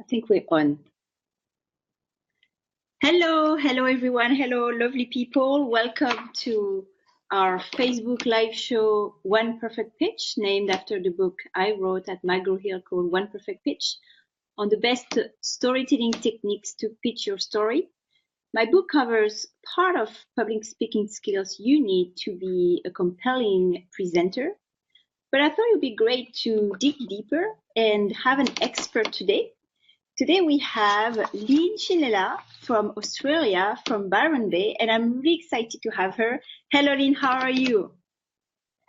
I think we're on. Hello everyone. Hello, lovely people. Welcome to our Facebook live show, One Perfect Pitch, named after the book I wrote at McGraw-Hill called One Perfect Pitch, on the best storytelling techniques to pitch your story. My book covers part of public speaking skills you need to be a compelling presenter. But I thought it would be great to dig deeper and have an expert today. Today we have Lynne Schinella from Australia, from Byron Bay, and I'm really excited to have her. Hello, Lynne, how are you?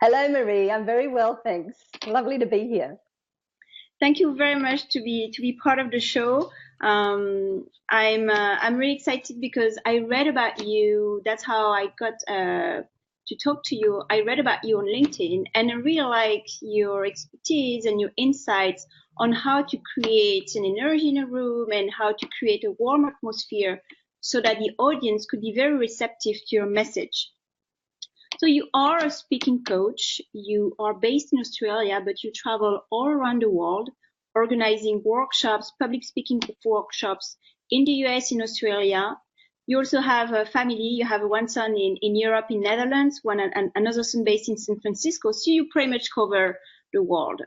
Hello, Marie. I'm very well, thanks. Lovely to be here. Thank you very much to be part of the show. I'm really excited because I read about you. That's how I got to talk to you. I read about you on LinkedIn, and I really like your expertise and your insights on how to create an energy in a room and how to create a warm atmosphere so that the audience could be very receptive to your message. So you are a speaking coach. You are based in Australia, but you travel all around the world, organizing workshops, public speaking workshops in the US, in Australia. You also have a family. You have one son in Europe, in Netherlands, another son based in San Francisco. So you pretty much cover the world.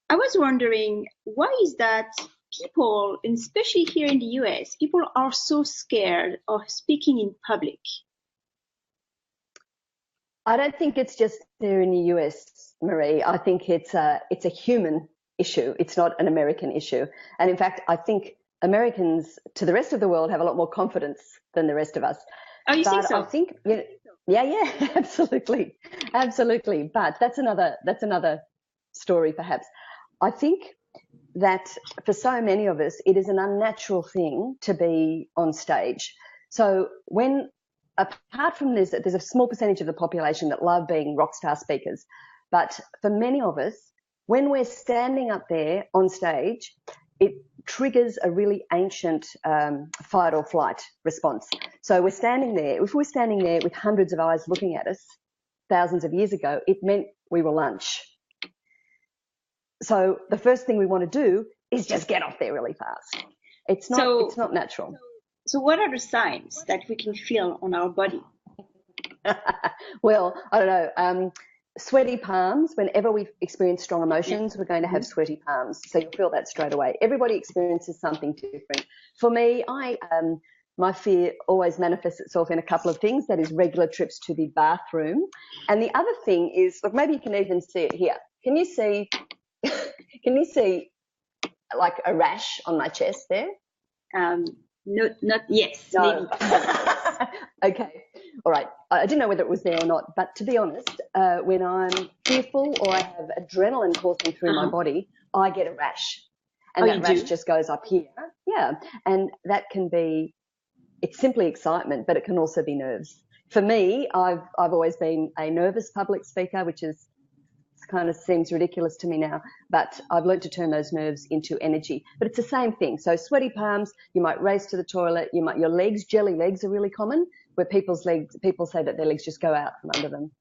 I was wondering, why is that people, and especially here in the US, people are so scared of speaking in public? I don't think it's just there in the US, Marie. I think it's a human issue. It's not an American issue. And in fact, I think Americans to the rest of the world have a lot more confidence than the rest of us. Oh, you think so? I think, yeah, absolutely, absolutely. But that's another story, perhaps. I think that for so many of us, it is an unnatural thing to be on stage. So apart from this, there's a small percentage of the population that love being rock star speakers. But for many of us, when we're standing up there on stage, it triggers a really ancient fight or flight response. So we're standing there. If we're standing there with hundreds of eyes looking at us thousands of years ago, it meant we were lunch. So the first thing we want to do is just get off there really fast. It's not natural. So what are the signs that we can feel on our body? Well, I don't know. Sweaty palms. Whenever we experience strong emotions, we're going to have sweaty palms. So you'll feel that straight away. Everybody experiences something different. For me, my fear always manifests itself in a couple of things. That is regular trips to the bathroom. And the other thing is, look, maybe you can even see it here. Can you see like a rash on my chest there? Not yes. No. Maybe. Okay. All right. I didn't know whether it was there or not, but to be honest, when I'm fearful or I have adrenaline coursing through my body, I get a rash. And that rash just goes up here. Yeah. And that can be, it's simply excitement, but it can also be nerves. For me, I've always been a nervous public speaker, which is kind of seems ridiculous to me now, but I've learned to turn those nerves into energy. But it's the same thing. So sweaty palms, you might race to the toilet, your legs, jelly legs are really common, where people say that their legs just go out from under them.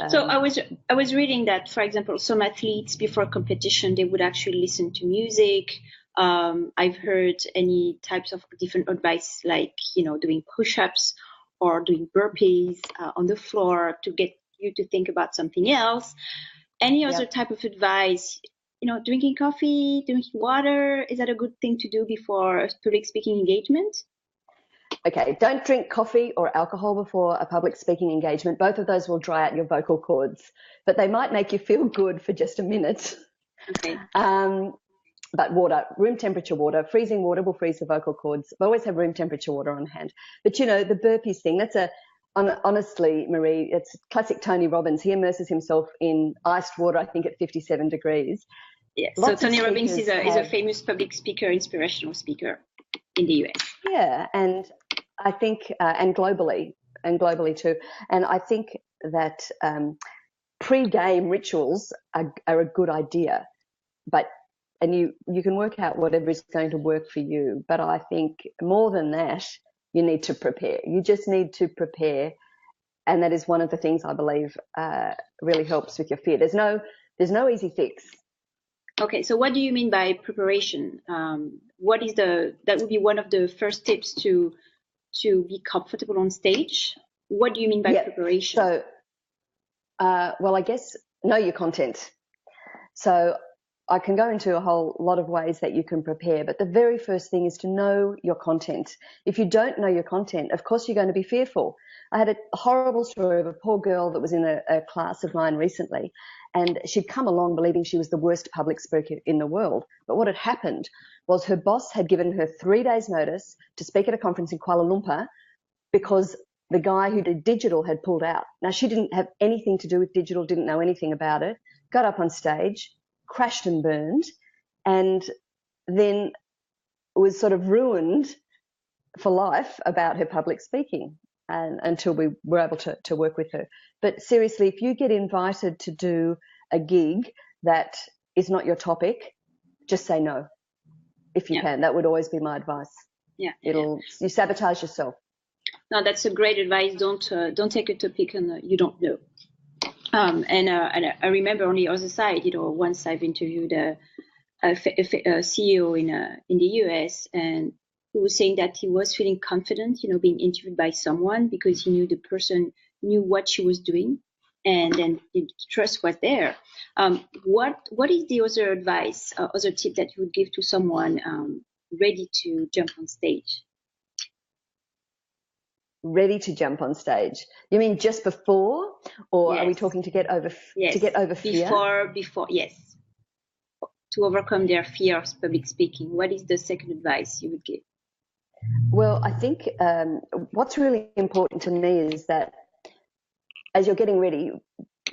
So I was reading that, for example, some athletes before competition, they would actually listen to music. I've heard any types of different advice, like, doing push-ups or doing burpees on the floor to get you to think about something else. Any other type of advice, drinking coffee, drinking water, is that a good thing to do before a public speaking engagement? Okay, don't drink coffee or alcohol before a public speaking engagement. Both of those will dry out your vocal cords, but they might make you feel good for just a minute. Okay. But water, room temperature water, freezing water will freeze the vocal cords. I always have room temperature water on hand. But, the burpees thing, honestly, Marie, it's classic Tony Robbins. He immerses himself in iced water, I think, at 57 degrees. Yeah, so Tony Robbins is a famous public speaker, inspirational speaker in the US. Yeah, and I think, and globally too. And I think that pre-game rituals are a good idea, and you can work out whatever is going to work for you. But I think more than that, you need to prepare. You just need to prepare. And that is one of the things I believe really helps with your fear. There's no easy fix. Okay, so what do you mean by preparation? What is that would be one of the first tips to be comfortable on stage? What do you mean by Yep. preparation? So, well, I guess know your content. So I can go into a whole lot of ways that you can prepare, but the very first thing is to know your content. If you don't know your content, of course you're going to be fearful. I had a horrible story of a poor girl that was in a class of mine recently, and she'd come along believing she was the worst public speaker in the world. But what had happened was her boss had given her 3 days notice to speak at a conference in Kuala Lumpur because the guy who did digital had pulled out. Now, she didn't have anything to do with digital, didn't know anything about it, got up on stage, crashed and burned, and then was sort of ruined for life about her public speaking, and until we were able to work with her. But seriously, if you get invited to do a gig that is not your topic, just say no if you can. That would always be my advice. You sabotage yourself. No, that's a great advice. Don't take a topic you don't know. And I remember on the other side, once I've interviewed a CEO in the US, and he was saying that he was feeling confident, being interviewed by someone because he knew the person knew what she was doing, and then the trust was there. What is the other advice, other tip that you would give to someone ready to jump on stage? Ready to jump on stage? You mean just before, or yes. Are we talking to get over yes. to get over fear? Before, yes. To overcome their fear of public speaking. What is the second advice you would give? Well, I think what's really important to me is that as you're getting ready,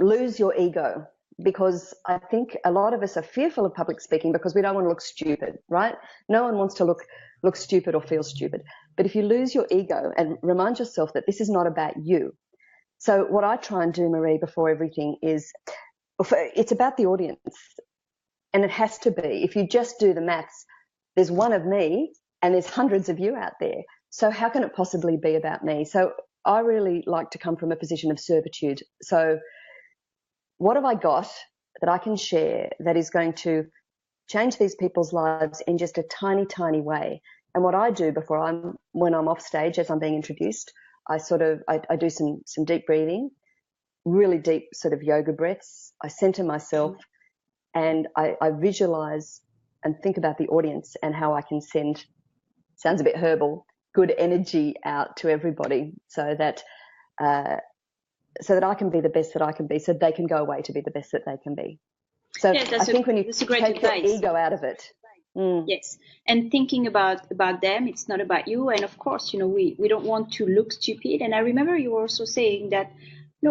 lose your ego, because I think a lot of us are fearful of public speaking because we don't want to look stupid, right? No one wants to look stupid or feel stupid. But if you lose your ego and remind yourself that this is not about you. So what I try and do, Marie, before everything is, it's about the audience. And it has to be. If you just do the maths, there's one of me and there's hundreds of you out there. So how can it possibly be about me? So I really like to come from a position of servitude. So what have I got that I can share that is going to change these people's lives in just a tiny, tiny way? And what I do when I'm off stage, as I'm being introduced, I do some deep breathing, really deep sort of yoga breaths. I center myself and I visualize and think about the audience and how I can send, sounds a bit herbal, good energy out to everybody so that I can be the best that I can be, so they can go away to be the best that they can be. So I think when you take the ego out of it. Yes, and thinking about them, it's not about you. And of course, we don't want to look stupid. And I remember you were also saying that,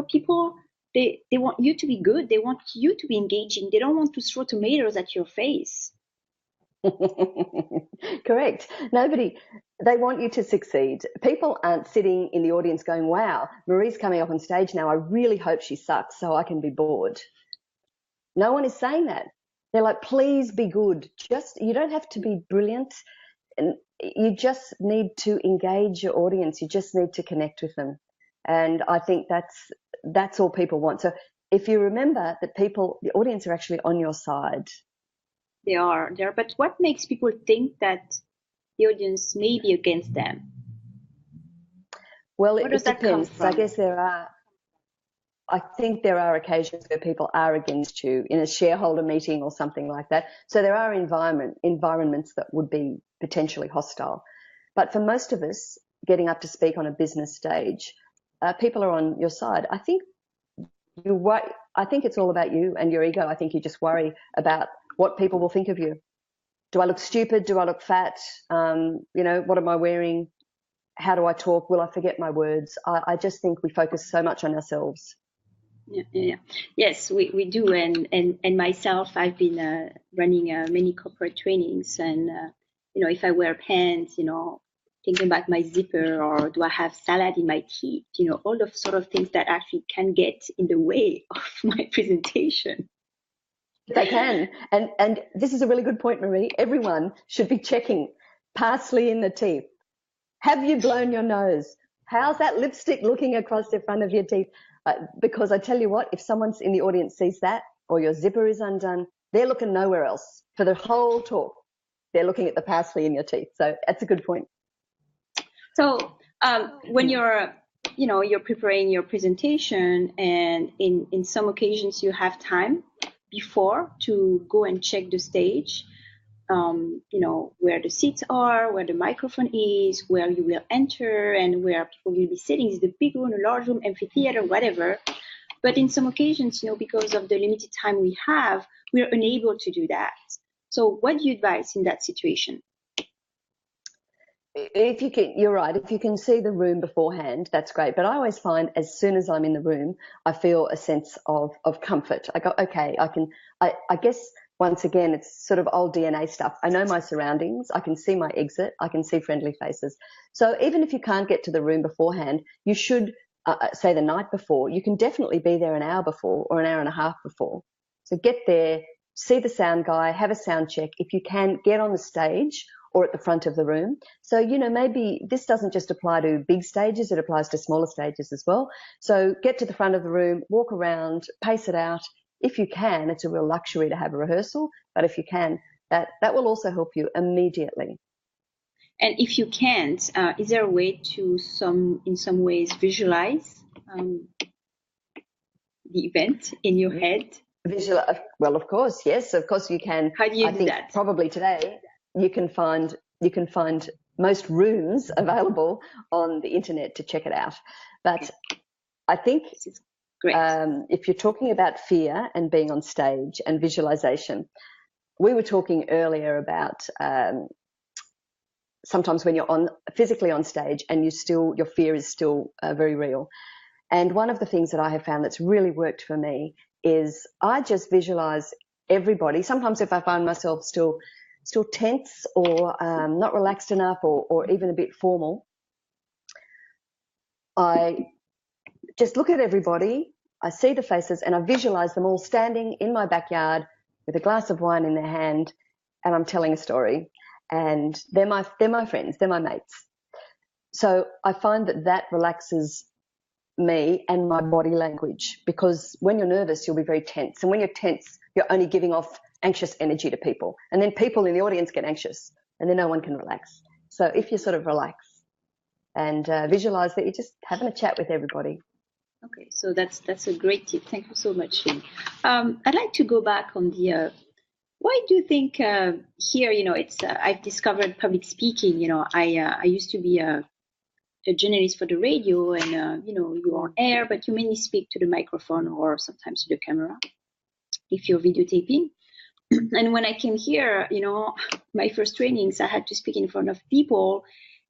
people, they want you to be good. They want you to be engaging. They don't want to throw tomatoes at your face. Correct. They want you to succeed. People aren't sitting in the audience going, wow, Marie's coming up on stage now. I really hope she sucks so I can be bored. No one is saying that. They're like, please be good. You don't have to be brilliant. And you just need to engage your audience. You just need to connect with them. And I think that's all people want. So if you remember that the audience are actually on your side. They are there. But what makes people think that the audience may be against them? Well, it depends. I guess I think there are occasions where people are against you in a shareholder meeting or something like that. So there are environments that would be potentially hostile. But for most of us, getting up to speak on a business stage, people are on your side. I think it's all about you and your ego. I think you just worry about what people will think of you. Do I look stupid? Do I look fat? What am I wearing? How do I talk? Will I forget my words? I just think we focus so much on ourselves. Yeah. Yes, we do. And myself, I've been running many corporate trainings, and if I wear pants, thinking about my zipper, or do I have salad in my teeth, all of sort of things that actually can get in the way of my presentation. They can. And this is a really good point, Marie. Everyone should be checking parsley in the teeth. Have you blown your nose? How's that lipstick looking across the front of your teeth? Because I tell you what, if someone's in the audience sees that, or your zipper is undone, They're looking nowhere else for the whole talk. They're looking at the parsley in your teeth. So that's a good point. So when you're preparing your presentation, and in some occasions you have time before to go and check the stage, where the seats are, where the microphone is, where you will enter, and where people will be sitting. Is it a big room, a large room, amphitheater, whatever. But in some occasions, because of the limited time we have, we're unable to do that. So what do you advise in that situation? If you can, you're right. If you can see the room beforehand, that's great. But I always find as soon as I'm in the room, I feel a sense of comfort. I go, okay, I guess once again, it's sort of old DNA stuff. I know my surroundings. I can see my exit. I can see friendly faces. So even if you can't get to the room beforehand, you should say the night before. You can definitely be there an hour before or an hour and a half before. So get there, see the sound guy, have a sound check. If you can, get on the stage or at the front of the room. So, maybe this doesn't just apply to big stages, it applies to smaller stages as well. So get to the front of the room, walk around, pace it out. If you can, it's a real luxury to have a rehearsal, but if you can, that will also help you immediately. And if you can't, is there a way to in some ways visualize the event in your head? Well, of course, yes, of course you can. How do you do that? Probably today you can find most rooms available on the internet to check it out. But I think great. If you're talking about fear and being on stage and visualization, we were talking earlier about sometimes when you're physically on stage and your fear is still very real. And one of the things that I have found that's really worked for me is I just visualize everybody. Sometimes if I find myself still tense or not relaxed enough or even a bit formal, I just look at everybody, I see the faces, and I visualize them all standing in my backyard with a glass of wine in their hand, and I'm telling a story. And they're my friends, they're my mates. So I find that relaxes me and my body language, because when you're nervous, you'll be very tense. And when you're tense, you're only giving off anxious energy to people. And then people in the audience get anxious, and then no one can relax. So if you sort of relax and visualize that you're just having a chat with everybody. Okay, so that's a great tip. Thank you so much, Lynne. I'd like to go back on the why do you think here, it's I've discovered public speaking. I used to be a journalist for the radio, and you're on air, but you mainly speak to the microphone or sometimes to the camera if you're videotaping. And when I came here, my first trainings, I had to speak in front of people,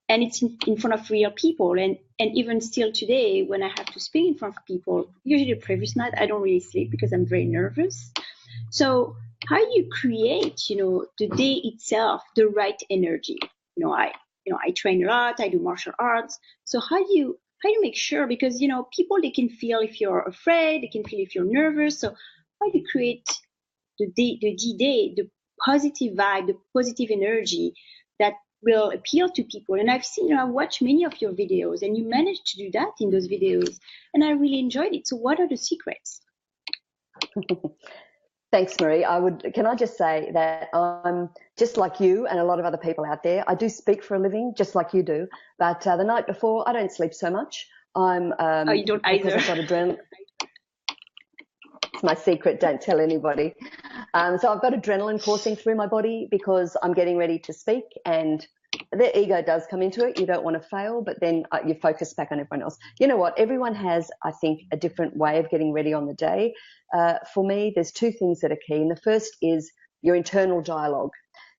and it's in front of real people. And even still today, when I have to speak in front of people, usually the previous night, I don't really sleep because I'm very nervous. So how do you create, the day itself, the right energy? I train a lot, I do martial arts. So how do you make sure, because, people, they can feel if you're afraid, they can feel if you're nervous. So how do you create the D-Day, the positive vibe, the positive energy that will appeal to people? And I've watched many of your videos, and you managed to do that in those videos, and I really enjoyed it. So what are the secrets? Thanks, Marie. Can I just say that I'm just like you and a lot of other people out there. I do speak for a living, just like you do. But the night before, I don't sleep so much. You don't either. Because I've got adrenaline. It's my secret. Don't tell anybody. So I've got adrenaline coursing through my body because I'm getting ready to speak, and the ego does come into it. You don't want to fail, but then you focus back on everyone else. You know what? Everyone has, I think, a different way of getting ready on the day. For me, there's two things that are key. And the first is your internal dialogue.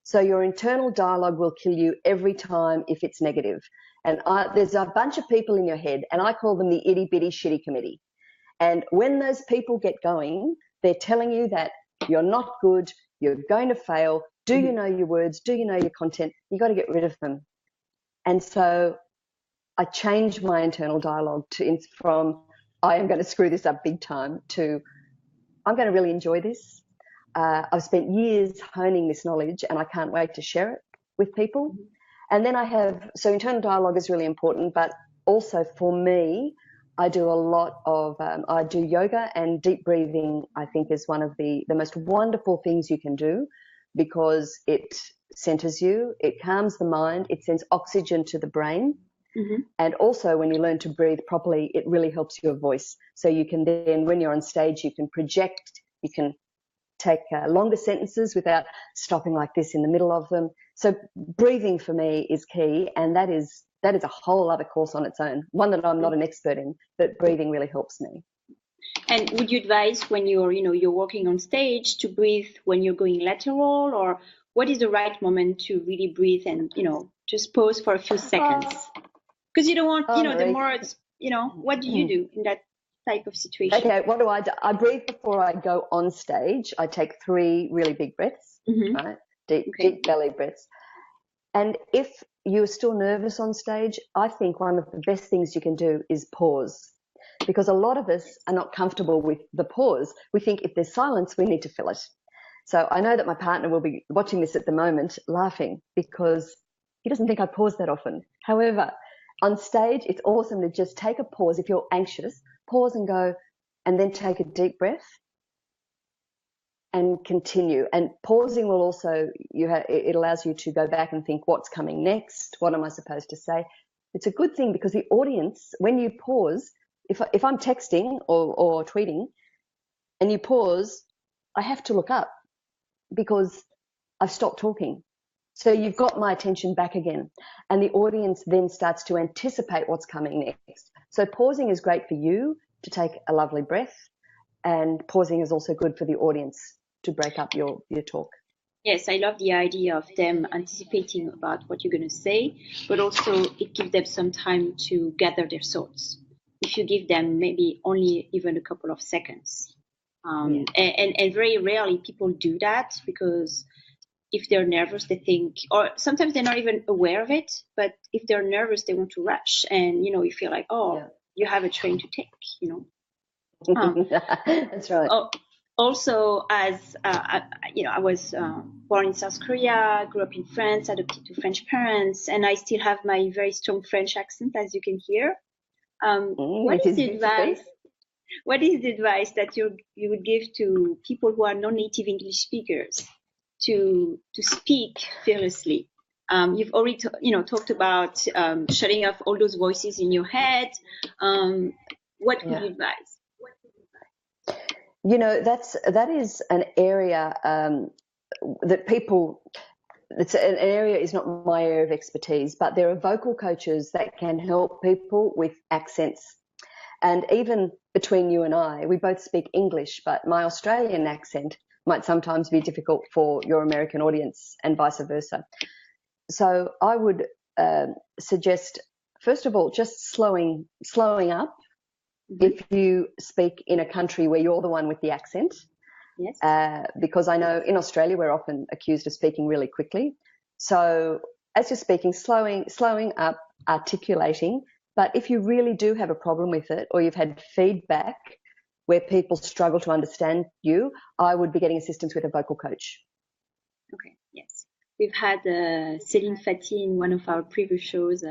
So your internal dialogue will kill you every time if it's negative. And there's a bunch of people in your head, and I call them the itty bitty shitty committee. And when those people get going, they're telling you that you're not good, you're going to fail. Do you know your words? Do you know your content? You got to get rid of them. And so I changed my internal dialogue from I am going to screw this up big time to I'm going to really enjoy this. I've spent years honing this knowledge, and I can't wait to share it with people. And then so internal dialogue is really important, but also for me, I do a lot of, I do yoga, and deep breathing, I think, is one of the most wonderful things you can do, because it centers you, it calms the mind, it sends oxygen to the brain. Mm-hmm. And also, when you learn to breathe properly, it really helps your voice. So you can then, when you're on stage, you can project, you can take longer sentences without stopping like this in the middle of them. So breathing for me is key, and that is a whole other course on its own, one that I'm not an expert in, but breathing really helps me. And would you advise when you're walking on stage to breathe when you're going lateral, or what is the right moment to really breathe and, just pause for a few seconds? Because you don't want, the more it's, what do you do in that type of situation? Okay, what do? I breathe before I go on stage. I take 3 really big breaths, right? Deep belly breaths. And if you're still nervous on stage, I think one of the best things you can do is pause, because a lot of us are not comfortable with the pause. We think if there's silence, we need to fill it. So I know that my partner will be watching this at the moment laughing, because he doesn't think I pause that often. However, on stage, it's awesome to just take a pause. If you're anxious, pause and go, and then take a deep breath and continue. And pausing will also, it allows you to go back and think, what's coming next? What am I supposed to say? It's a good thing, because the audience, when you pause, if I'm texting or tweeting and you pause, I have to look up because I've stopped talking. So you've got my attention back again, and the audience then starts to anticipate what's coming next. So pausing is great for you to take a lovely breath, and pausing is also good for the audience to break up your talk. Yes, I love the idea of them anticipating about what you're going to say, but also it gives them some time to gather their thoughts. If you give them maybe only even a couple of seconds. And very rarely people do that, because if they're nervous, they think, or sometimes they're not even aware of it, but if they're nervous, they want to rush. And, you feel like, you have a train to take, That's right. Also, as I was born in South Korea, grew up in France, adopted to French parents, and I still have my very strong French accent, as you can hear. What is the advice? What is the advice that you would give to people who are non-native English speakers to speak fearlessly? You've already talked about shutting off all those voices in your head. What would you advise? That is an area that people, it's an area, is not my area of expertise, but there are vocal coaches that can help people with accents. And even between you and I, we both speak English, but my Australian accent might sometimes be difficult for your American audience, and vice versa. So I would suggest, first of all, just slowing up. If you speak in a country where you're the one with the accent. Yes. Because I know in Australia we're often accused of speaking really quickly. So as you're speaking, slowing up, articulating. But if you really do have a problem with it, or you've had feedback where people struggle to understand you, I would be getting assistance with a vocal coach. Okay, yes. We've had Céline Fati in one of our previous shows.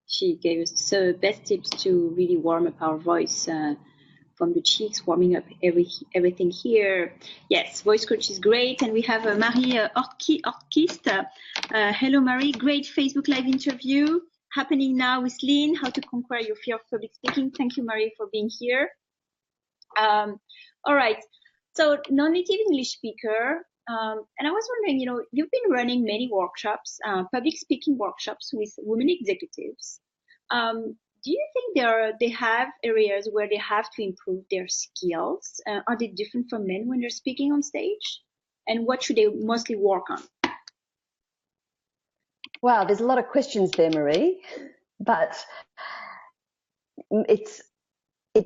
She gave us the best tips to really warm up our voice, from the cheeks, warming up everything here. Yes, voice coach is great. And we have Marie Orchiste. Hello, Marie. Great Facebook Live interview happening now with Lynne, how to conquer your fear of public speaking. Thank you, Marie, for being here. All right. So non-native English speaker. And I was wondering, you've been running many workshops, public speaking workshops with women executives. Do you think they have areas where they have to improve their skills? Are they different from men when they're speaking on stage? And what should they mostly work on? Wow, there's a lot of questions there, Marie, but it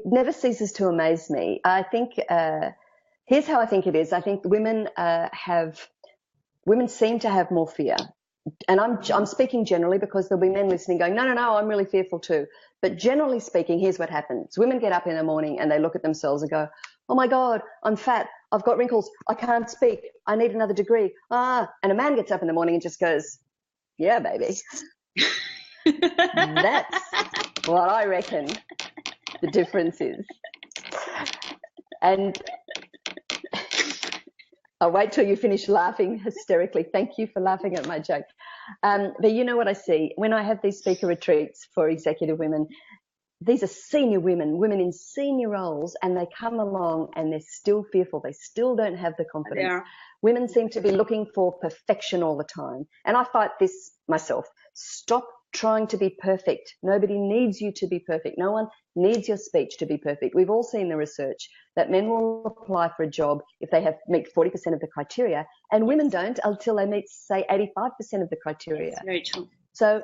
never ceases to amaze me. I think here's how I think it is. I think women seem to have more fear. And I'm speaking generally, because there'll be men listening going, no, I'm really fearful too. But generally speaking, here's what happens. Women get up in the morning and they look at themselves and go, oh my God, I'm fat. I've got wrinkles. I can't speak. I need another degree. And a man gets up in the morning and just goes, yeah, baby. That's what I reckon. the difference is. And I'll wait till you finish laughing hysterically. Thank you for laughing at my joke. But you know what I see? When I have these speaker retreats for executive women, these are senior women, women in senior roles, and they come along and they're still fearful. They still don't have the confidence. Women seem to be looking for perfection all the time. And I fight this myself. Stop trying to be perfect. Nobody needs you to be perfect. No one needs your speech to be perfect. We've all seen the research that men will apply for a job if they meet 40% of the criteria, and women don't until they meet, say, 85% of the criteria. That's very true. So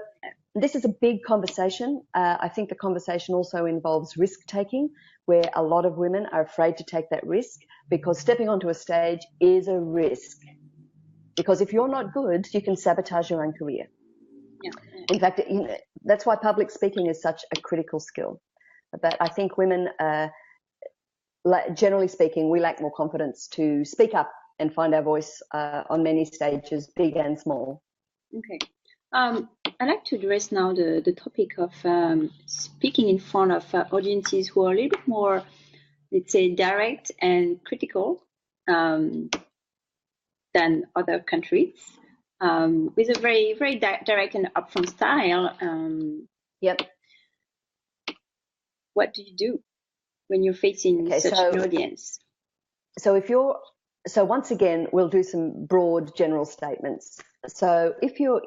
this is a big conversation. I think the conversation also involves risk-taking, where a lot of women are afraid to take that risk because stepping onto a stage is a risk. Because if you're not good, you can sabotage your own career. Yeah. In fact, that's why public speaking is such a critical skill. But I think women, generally speaking, we lack more confidence to speak up and find our voice on many stages, big and small. Okay. I'd like to address now the topic of speaking in front of audiences who are a little bit more, let's say, direct and critical than other countries, with a very, very direct and upfront style. Yep. What do you do when you're facing such an audience? So once again, we'll do some broad general statements. So if you're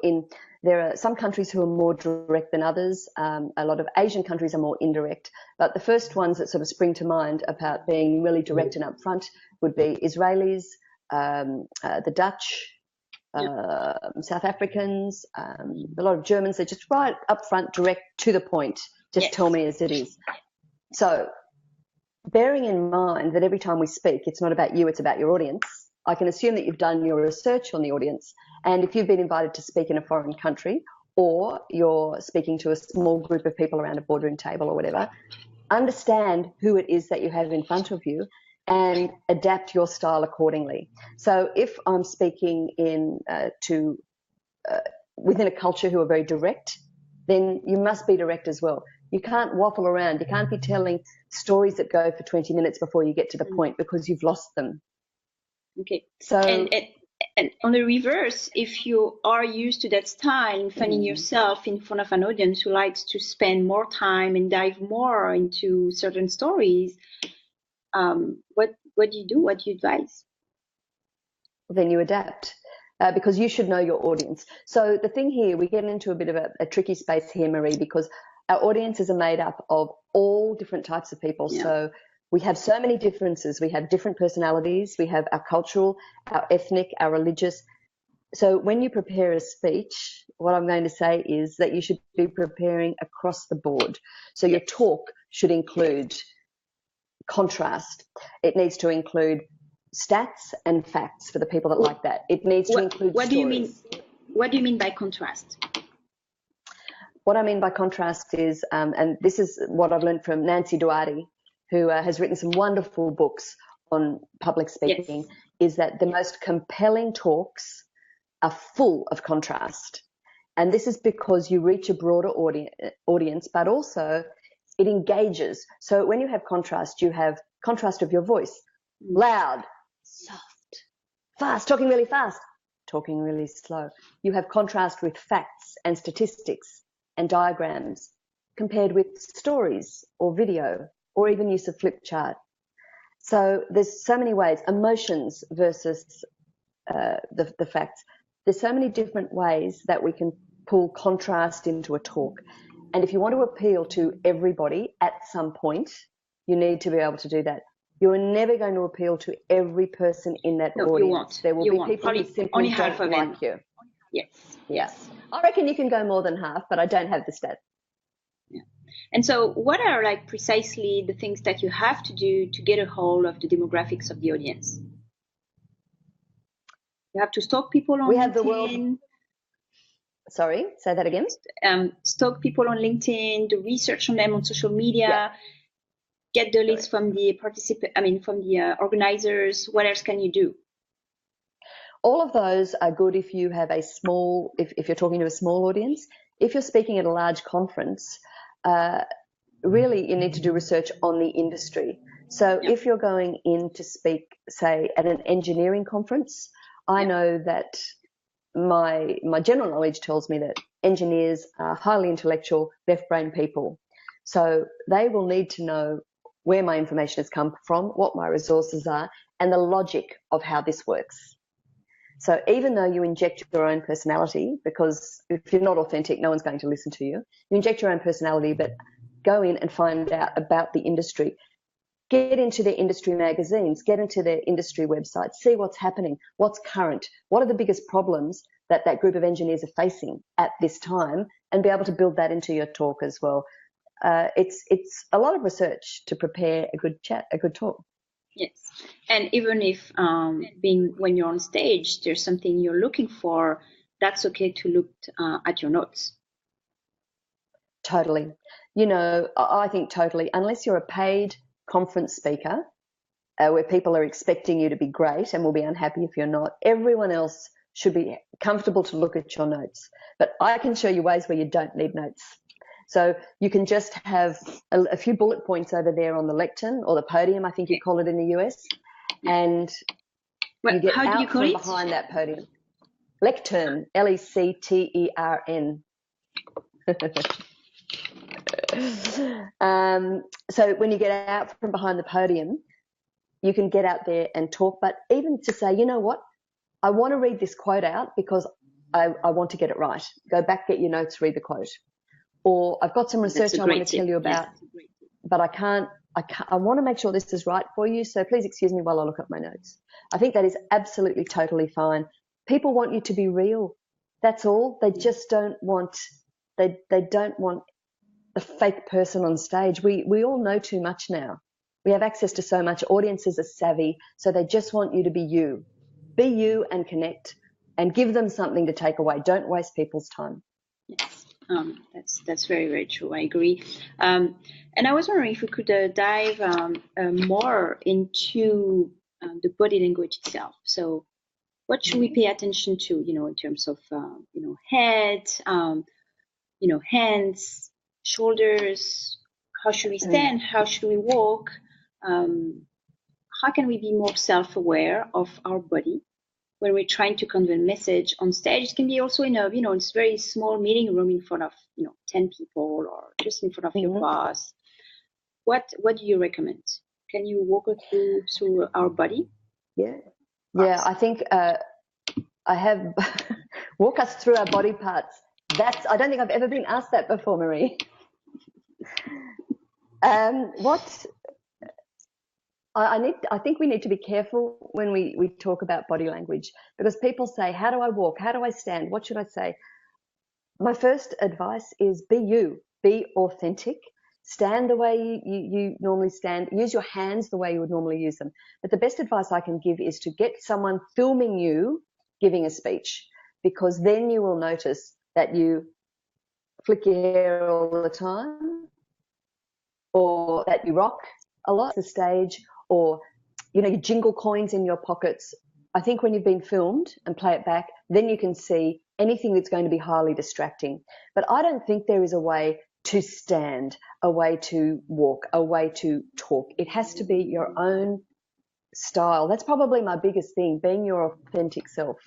there are some countries who are more direct than others. A lot of Asian countries are more indirect. But the first ones that sort of spring to mind about being really direct and upfront would be Israelis, the Dutch, South Africans, a lot of Germans. They're just right up front, direct, to the point. Just tell me as it is. So bearing in mind that every time we speak, it's not about you, it's about your audience, I can assume that you've done your research on the audience. And if you've been invited to speak in a foreign country, or you're speaking to a small group of people around a boardroom table or whatever, understand who it is that you have in front of you and adapt your style accordingly. So if I'm speaking within a culture who are very direct, then you must be direct as well. You can't waffle around. You can't be telling stories that go for 20 minutes before you get to the point because you've lost them. Okay. So and on the reverse, if you are used to that style and finding yourself in front of an audience who likes to spend more time and dive more into certain stories, what do you do? What do you advise? Then you adapt. Because you should know your audience. So the thing here, we get into a bit of a tricky space here, Marie, because our audiences are made up of all different types of people. Yeah. So we have so many differences. We have different personalities. We have our cultural, our ethnic, our religious. So when you prepare a speech, what I'm going to say is that you should be preparing across the board. So your talk should include contrast. It needs to include stats and facts for the people that like that. It needs to include stories. What do you mean by contrast? What I mean by contrast is, and this is what I've learned from Nancy Duarte, who has written some wonderful books on public speaking, is that the most compelling talks are full of contrast. And this is because you reach a broader audience, but also it engages. So when you have contrast of your voice, loud, soft, fast, talking really fast, talking really slow. You have contrast with facts and statistics and diagrams compared with stories or video or even use of flip chart. So there's so many ways, emotions versus the facts. There's so many different ways that we can pull contrast into a talk. And if you want to appeal to everybody at some point, you need to be able to do that. You're never going to appeal to every person in that audience. You won't. There will be people who simply only half don't of like you. Yes. I reckon you can go more than half, but I don't have the stats. Yeah. And so what are precisely the things that you have to do to get a hold of the demographics of the audience? You have to stalk people on LinkedIn. Sorry, say that again. Stalk people on LinkedIn, do research on them on social media, get the list from the organizers. What else can you do? All of those are good if you have if you're talking to a small audience. If you're speaking at a large conference, really you need to do research on the industry. So if you're going in to speak, say, at an engineering conference, I know that my general knowledge tells me that engineers are highly intellectual, left-brain people. So they will need to know where my information has come from, what my resources are, and the logic of how this works. So even though you inject your own personality, because if you're not authentic, no one's going to listen to you, you inject your own personality, but go in and find out about the industry. Get into their industry magazines, get into their industry websites, see what's happening, what's current, what are the biggest problems that that group of engineers are facing at this time, and be able to build that into your talk as well. It's a lot of research to prepare a good chat, a good talk. Yes, and even if when you're on stage, there's something you're looking for, that's okay to look at your notes. Totally. You know, I think totally, unless you're a paid conference speaker where people are expecting you to be great and will be unhappy if you're not, everyone else should be comfortable to look at your notes. But I can show you ways where you don't need notes. So you can just have a few bullet points over there on the lectern or the podium, I think you call it in the US, and you get out from behind that podium. Lectern, Lectern. So when you get out from behind the podium, you can get out there and talk, but even to say, you know what, I want to read this quote out because I want to get it right. Go back, get your notes, read the quote. Or I've got some research I want to tell you about, but I want to make sure this is right for you, so please excuse me while I look at my notes. I think that is absolutely totally fine. People want you to be real. That's all. They just don't want, they don't want the fake person on stage. We all know too much now. We have access to so much. Audiences are savvy, so they just want you to be you. Be you and connect and give them something to take away. Don't waste people's time. Yes, that's very, very true. I agree. And I was wondering if we could dive more into the body language itself. So what should we pay attention to, you know, in terms of, you know, head, you know, hands, shoulders, how should we stand? How should we walk? How can we be more self-aware of our body when we're trying to convey a message on stage? It can be also in a, you know, it's very small meeting room in front of, you know, 10 people or just in front of your boss. What do you recommend? Can you walk us through our body? Yeah. I think I have walk us through our body parts. I don't think I've ever been asked that before, Marie. I think we need to be careful when we talk about body language, because people say, how do I walk? How do I stand? What should I say? My first advice is be you, be authentic, stand the way you normally stand, use your hands the way you would normally use them. But the best advice I can give is to get someone filming you giving a speech, because then you will notice that you flick your hair all the time, or that you rock a lot on the stage, or, you know, you jingle coins in your pockets. I think when you've been filmed and play it back, then you can see anything that's going to be highly distracting. But I don't think there is a way to stand, a way to walk, a way to talk. It has to be your own style. That's probably my biggest thing, being your authentic self.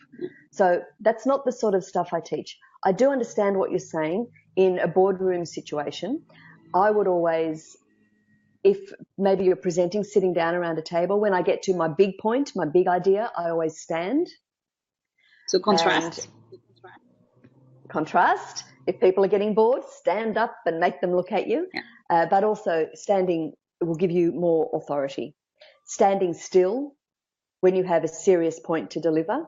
So that's not the sort of stuff I teach. I do understand what you're saying. In a boardroom situation, I would always, if maybe you're presenting, sitting down around a table, when I get to my big point, my big idea, I always stand. So contrast. Contrast. If people are getting bored, stand up and make them look at you. Yeah. But also standing will give you more authority. Standing still when you have a serious point to deliver,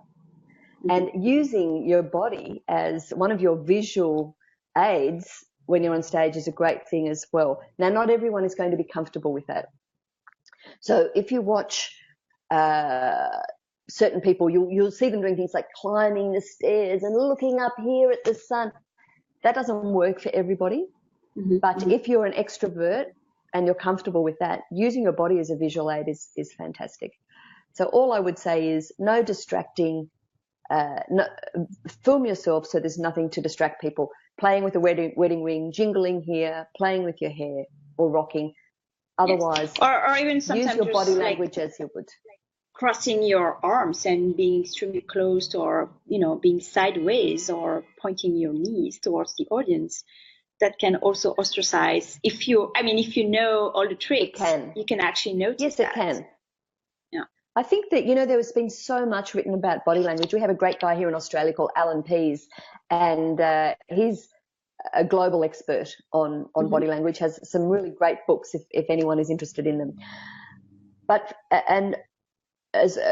and using your body as one of your visual aids when you're on stage is a great thing as well. Now, not everyone is going to be comfortable with that. So if you watch certain people, you'll see them doing things like climbing the stairs and looking up here at the sun. That doesn't work for everybody. But if you're an extrovert and you're comfortable with that, using your body as a visual aid is fantastic. So all I would say is no distracting. Film yourself so there's nothing to distract people. Playing with a wedding ring, jingling here, playing with your hair. or rocking. Yes. Otherwise, Or even use sometimes your body just language as you would. crossing your arms and being extremely close, or being sideways, or pointing your knees towards the audience. That can also ostracize. If you know all the tricks, you can actually notice Yes, that. it can. Yeah. I think that, there has been so much written about body language. We have a great guy here in Australia called Alan Pease, and he's a global expert on body language, has some really great books if anyone is interested in them. But,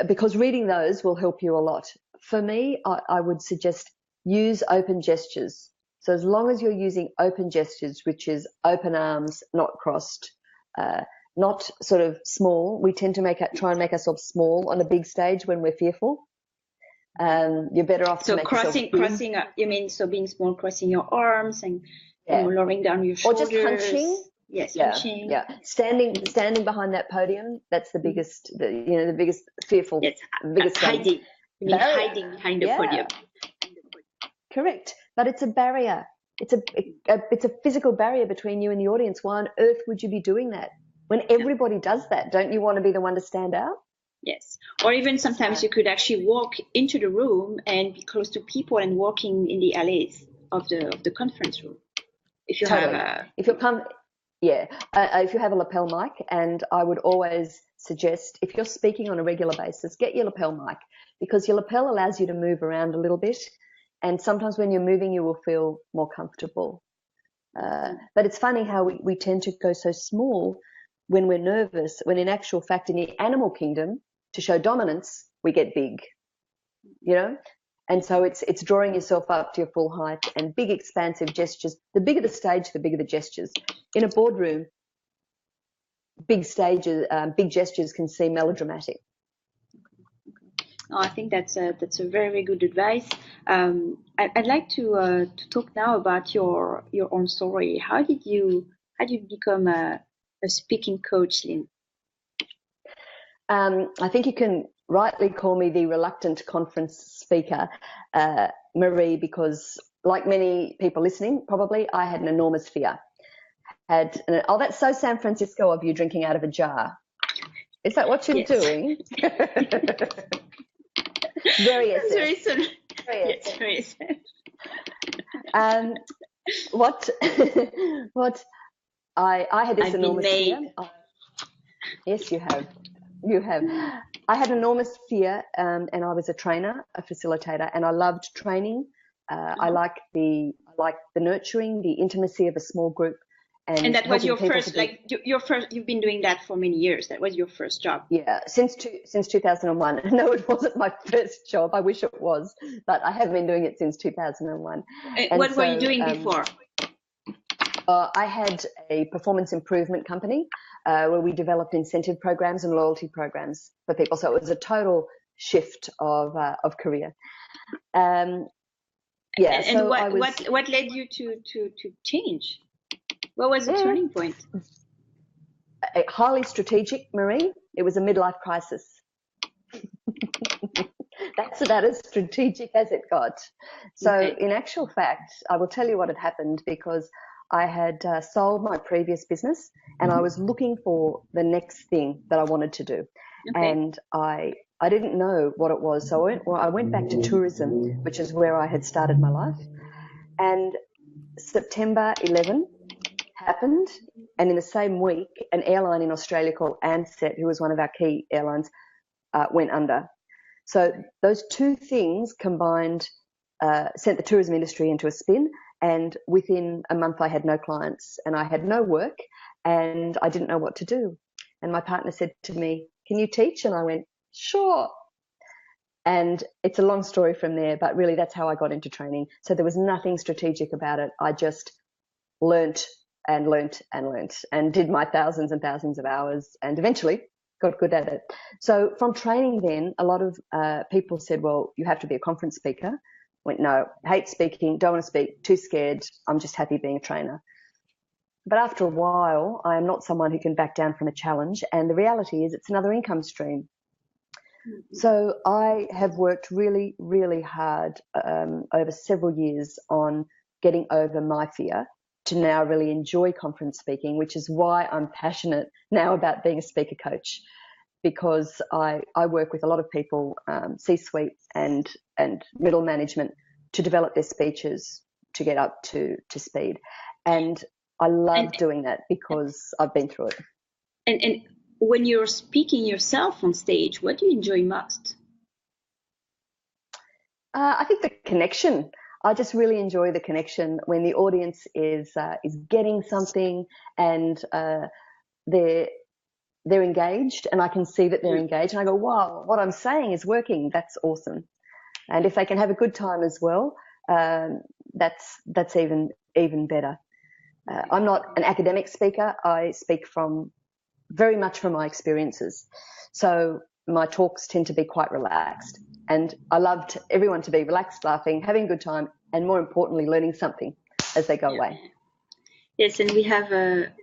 because reading those will help you a lot. For me, I would suggest use open gestures. So as long as you're using open gestures, which is open arms, not crossed, not sort of small. We tend to try and make ourselves small on a big stage when we're fearful. You're better off to make crossing, you mean, so being small, crossing your arms and lowering down your shoulders. Or just hunching. Yes, yeah, hunching. Yeah, standing behind that podium. That's the biggest, the biggest fearful. Yes, biggest hiding. You mean hiding behind the podium. Correct, but it's a barrier. It's a physical barrier between you and the audience. Why on earth would you be doing that? When everybody does that, don't you want to be the one to stand out? Yes. Or even sometimes you could actually walk into the room and be close to people and walking in the alleys of the conference room. If you have if you have a lapel mic, and I would always suggest, if you're speaking on a regular basis, get your lapel mic, because your lapel allows you to move around a little bit, and sometimes when you're moving you will feel more comfortable. But it's funny how we tend to go so small when we're nervous, when in actual fact in the animal kingdom, to show dominance, we get big, and so it's drawing yourself up to your full height, and big expansive gestures. The bigger the stage, the bigger the gestures. In a boardroom, big gestures can seem melodramatic. Oh, I think that's a very, very good advice. I'd like to talk now about your own story. How did you become a speaking coach, Lynne? I think you can rightly call me the reluctant conference speaker, Marie, because like many people listening, probably, I had an enormous fear. That's so San Francisco of you, drinking out of a jar. Is that what you're doing? Very SF. Very SF. I had this enormous fear. Yes, you have. You have. I had enormous fear, and I was a trainer, a facilitator, and I loved training. I like the nurturing, the intimacy of a small group. And that was your first, you've been doing that for many years. That was your first job. Yeah, since 2001. No, it wasn't my first job. I wish it was, but I have been doing it since 2001. What were you doing before? I had a performance improvement company where we developed incentive programs and loyalty programs for people. So it was a total shift of career. And what led you to change? What was the turning point? Highly strategic, Marie. It was a midlife crisis. That's about as strategic as it got. So in actual fact, I will tell you what had happened, because I had sold my previous business and I was looking for the next thing that I wanted to do. And I didn't know what it was. So I went back to tourism, which is where I had started my life. And September 11 happened, and in the same week, an airline in Australia called Ansett, who was one of our key airlines, went under. So those two things combined sent the tourism industry into a spin, and within a month I had no clients and I had no work and I didn't know what to do. And my partner said to me, "Can you teach?" And I went, "Sure." And it's a long story from there, but really that's how I got into training. So there was nothing strategic about it. I just learnt and did my thousands and thousands of hours and eventually got good at it. So from training then, a lot of people said, "Well, you have to be a conference speaker." I went, "No, hate speaking, don't want to speak, too scared. I'm just happy being a trainer." But after a while, I am not someone who can back down from a challenge. And the reality is it's another income stream. So I have worked really, really hard over several years on getting over my fear to now really enjoy conference speaking, which is why I'm passionate now about being a speaker coach, because I work with a lot of people, C-suite and middle management, to develop their speeches to get up to speed. And I love doing that because I've been through it. And when you're speaking yourself on stage, what do you enjoy most? I think the connection. I just really enjoy the connection when the audience is getting something and they're engaged, and I can see that they're engaged, and I go, wow, what I'm saying is working. That's awesome. And if they can have a good time as well, that's even better. I'm not an academic speaker. I speak very much from my experiences. So my talks tend to be quite relaxed. And I loved everyone to be relaxed, laughing, having a good time, and more importantly, learning something as they go away. Yes, and we have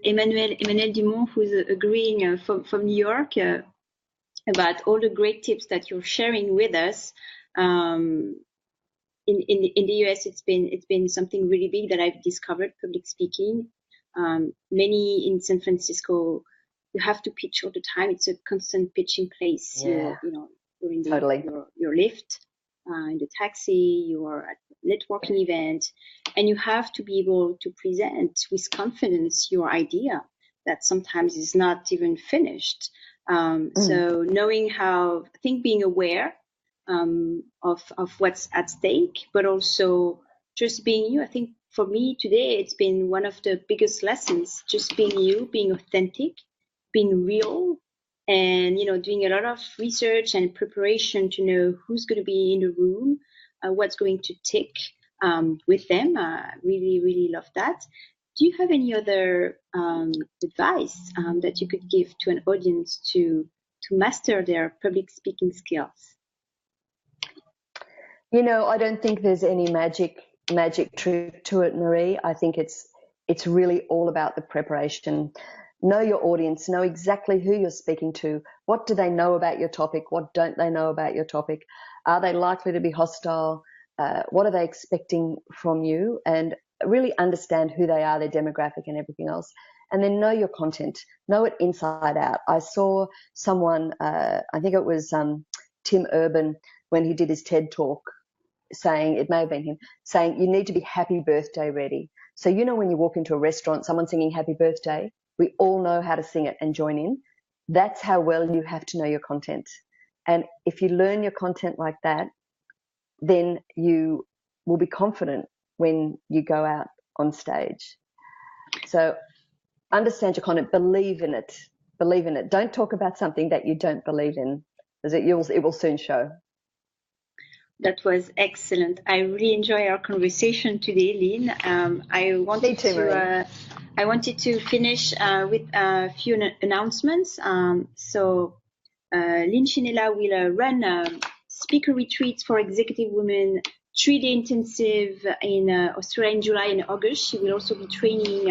Emmanuel Dumont, who's agreeing from New York about all the great tips that you're sharing with us. In the US, it's been something really big that I've discovered, public speaking. Many in San Francisco, you have to pitch all the time. It's a constant pitching place. Yeah. You're in totally. your lift, in the taxi, you are at a networking event, and you have to be able to present with confidence your idea that sometimes is not even finished. So knowing how, I think being aware of what's at stake, but also just being you. I think for me today, it's been one of the biggest lessons, just being you, being authentic, being real, and, doing a lot of research and preparation to know who's going to be in the room, what's going to tick with them. Really, really love that. Do you have any other advice that you could give to an audience to master their public speaking skills? I don't think there's any magic trick to it, Marie. I think it's really all about the preparation. Know your audience, know exactly who you're speaking to. What do they know about your topic? What don't they know about your topic? Are they likely to be hostile? What are they expecting from you? And really understand who they are, their demographic and everything else. And then know your content, know it inside out. I saw someone, I think it was Tim Urban, when he did his TED talk, saying, it may have been him, saying you need to be happy birthday ready. So, when you walk into a restaurant, someone singing happy birthday, we all know how to sing it and join in. That's how well you have to know your content. And if you learn your content like that, then you will be confident when you go out on stage. So understand your content, believe in it. Don't talk about something that you don't believe in, because it will soon show. That was excellent. I really enjoyed our conversation today, Lynne. I wanted to finish with a few announcements. So Lynne Schinella will run speaker retreats for executive women, 3-day intensive in Australia in July and August. She will also be training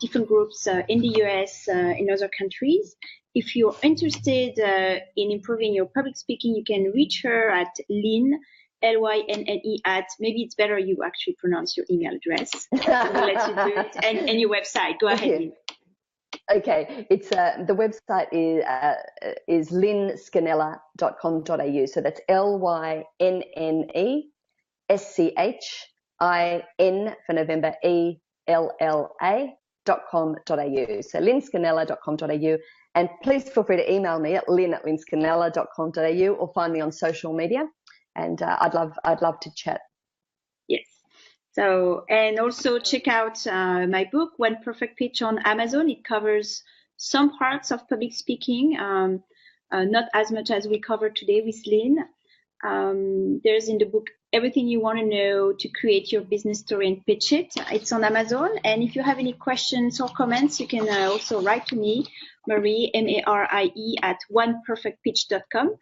different groups in the US, in other countries. If you're interested in improving your public speaking, you can reach her at Lynne, Lynne, at, maybe it's better you actually pronounce your email address. We'll let you do it. And your website. Go ahead, Lynne. Okay, it's the website is lynneschinella.com.au. So that's LYNNESCHIN for November ELLA.com.au. So lynneschinella.com.au. And please feel free to email me at lynne@lynneschinella.com.au or find me on social media. And I'd love to chat. Yes. So, and also check out my book, One Perfect Pitch, on Amazon. It covers some parts of public speaking, not as much as we covered today with Lynne. There's in the book everything you want to know to create your business story and pitch it. It's on Amazon. And if you have any questions or comments, you can also write to me, Marie, Marie, at oneperfectpitch.com.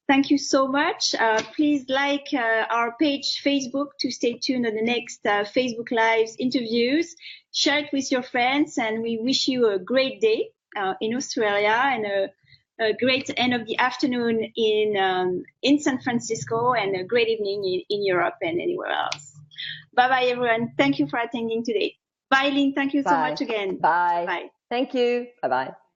Thank you so much. Please like our page, Facebook, to stay tuned on the next Facebook Lives interviews. Share it with your friends, and we wish you a great day in Australia and a great end of the afternoon in San Francisco, and a great evening in Europe and anywhere else. Bye-bye, everyone. Thank you for attending today. Bye, Lynn. Thank you so Bye. much again. Bye. Bye. Thank you. Bye bye.